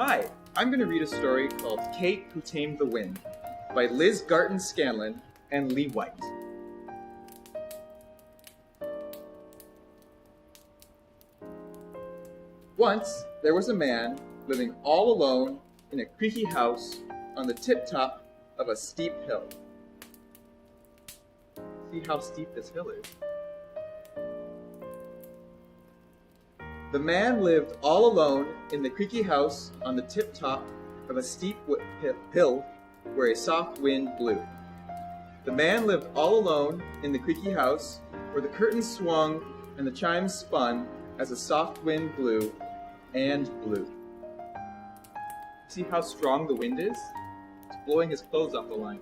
Hi, I'm going to read a story called Kate Who Tamed the Wind by Liz Garton Scanlon and Lee White. Once, there was a man living all alone in a creaky house on the tip-top of a steep hill. See how steep this hill is. The man lived all alone in the creaky house on the tip-top of a steep hill where a soft wind blew. The man lived all alone in the creaky house where the curtains swung and the chimes spun as a soft wind blew and blew. See how strong the wind is? It's blowing his clothes off the line.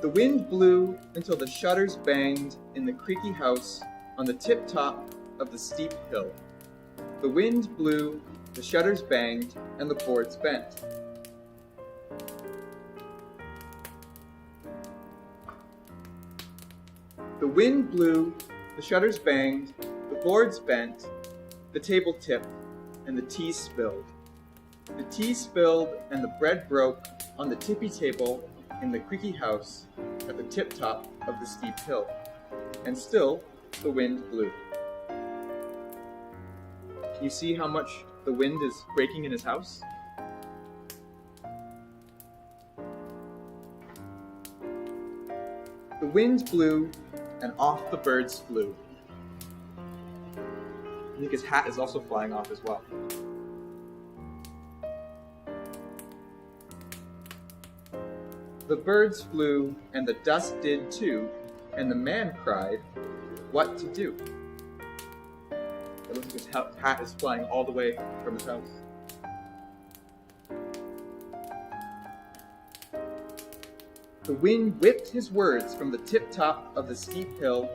The wind blew until the shutters banged in the creaky house on the tip-top of the steep hill. The wind blew, the shutters banged, and the boards bent. The wind blew, the shutters banged, the boards bent, the table tipped, and the tea spilled. The tea spilled and the bread broke on the tippy table in the creaky house at the tip-top of the steep hill, and still the wind blew. Can you see how much the wind is breaking in his house? The wind blew and off the birds flew. I think his hat is also flying off as well. The birds flew, and the dust did too, and the man cried, "What to do?" It looks like his hat is flying all the way from his house. The wind whipped his words from the tip-top of the steep hill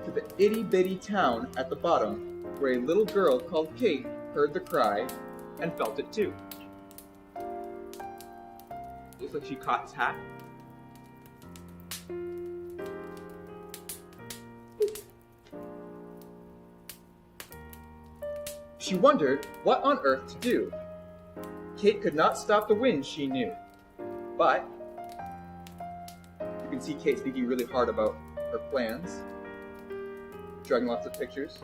to the itty-bitty town at the bottom, where a little girl called Kate heard the cry and felt it too. Looks like she caught his hat. She wondered what on earth to do. Kate could not stop the wind, she knew. But you can see Kate thinking really hard about her plans, drawing lots of pictures.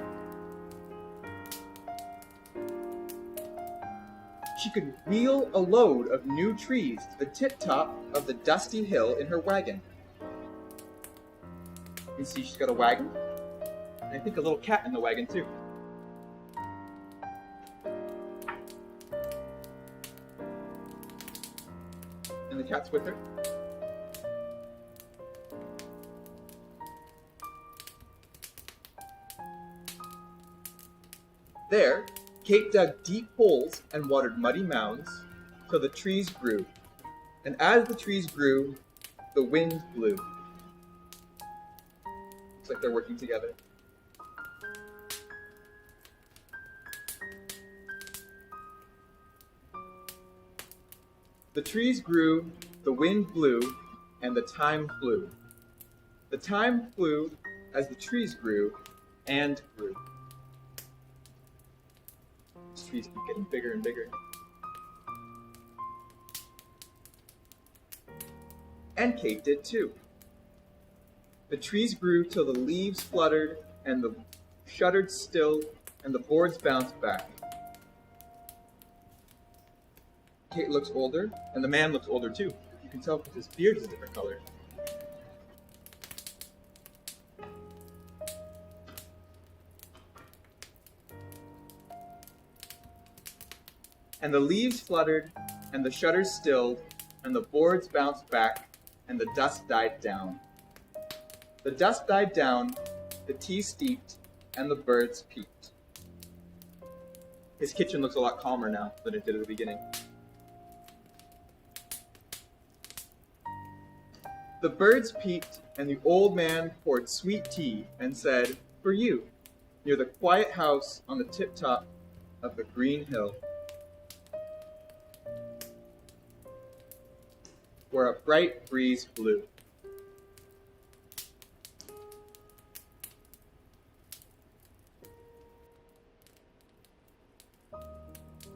She could wheel a load of new trees to the tip-top of the dusty hill in her wagon. You can see she's got a wagon, and I think a little cat in the wagon too. And the cat's with her. There, Kate dug deep holes and watered muddy mounds till the trees grew. And as the trees grew, the wind blew. Looks like they're working together. The trees grew, the wind blew, and the time flew. The time flew as the trees grew and grew. These trees keep getting bigger and bigger. And Kate did too. The trees grew till the leaves fluttered and the shutters stilled and the boards bounced back. Kate looks older, and the man looks older too. You can tell because his beard is a different color. And the leaves fluttered, and the shutters stilled, and the boards bounced back, and the dust died down. The dust died down, the tea steeped, and the birds peeped. His kitchen looks a lot calmer now than it did at the beginning. The birds peeped, and the old man poured sweet tea and said, "For you, near the quiet house on the tip-top of the green hill, where a bright breeze blew."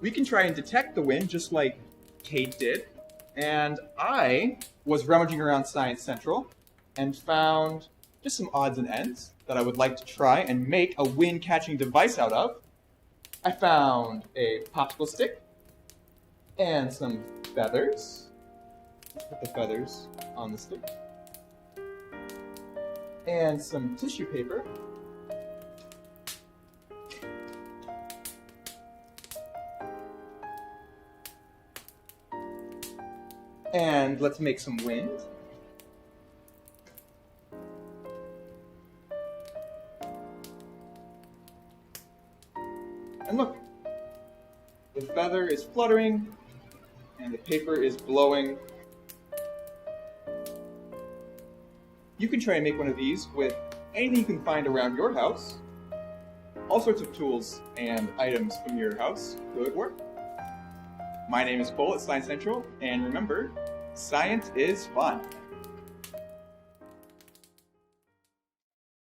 we can try and detect the wind just like Kate did. And I was rummaging around Science Central and found just some odds and ends that I would like to try and make a wind-catching device out of. I found a popsicle stick and some feathers. Put the feathers on the stick. And some tissue paper. And let's make some wind. And look, the feather is fluttering and the paper is blowing. You can try and make one of these with anything you can find around your house. All sorts of tools and items from your house would work. My name is Cole at Science Central, and remember, science is fun.